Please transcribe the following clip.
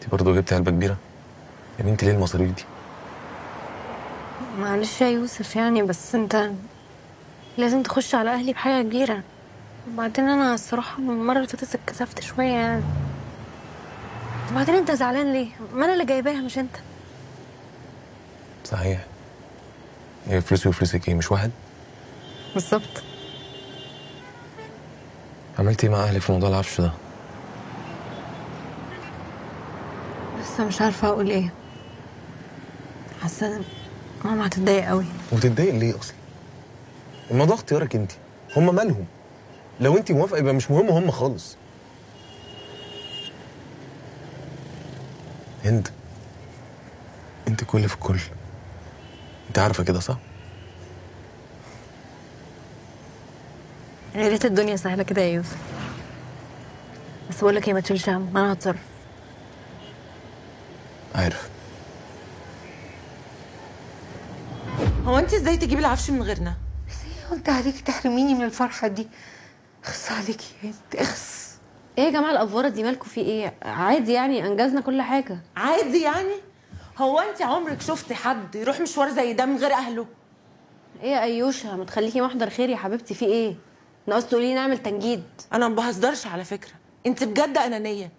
انت برضه جبتي علبه كبيره؟ يا بنتي ليه المصاريف دي؟ معلش يا يوسف يعني، بس انت لازم تخش على اهلي بحاجه كبيره. وبعدين انا الصراحه من المره اللي فاتت اتكسفت شويه يعني. وبعدين انت زعلان ليه؟ ما انا اللي جايباها مش انت. صحيح. هي فلوسي وفلوسك ايه، مش واحد؟ بالظبط. عملتي ايه مع اهلك في موضوع العفش ده؟ لسه مش عارفه اقول ايه. حاسه ماما هتتضايق قوي. وتتضايق ليه اصلا؟ الموضوع اختيارك انت. هم مالهم؟ لو انت موافقه يبقى مش مهم هم خالص. هند، انت كل في الكل. انت عارفه كده صح؟ يا ريت الدنيا سهله كده يا يوسف. بس بقول لك ايه، ما تشيلش هم، انا هتصرف. عارف. هو انت ازاي تجيبي العفش من غيرنا؟ قلت عليكي تحرميني من الفرحة دي. اخس عليكي يا بنت اخس. ايه يا جماعه الافوره دي، مالكوا في ايه؟ عادي يعني، انجزنا كل حاجه. عادي يعني؟ هو انت عمرك شفتي حد يروح مشوار زي ده من غير اهله؟ ايه يا ايوشه، ما تخليكي محضر خير يا حبيبتي، في ايه؟ ناقص تقولي نعمل تنجيد. انا ما بهزرش على فكره، انت بجد انانيه.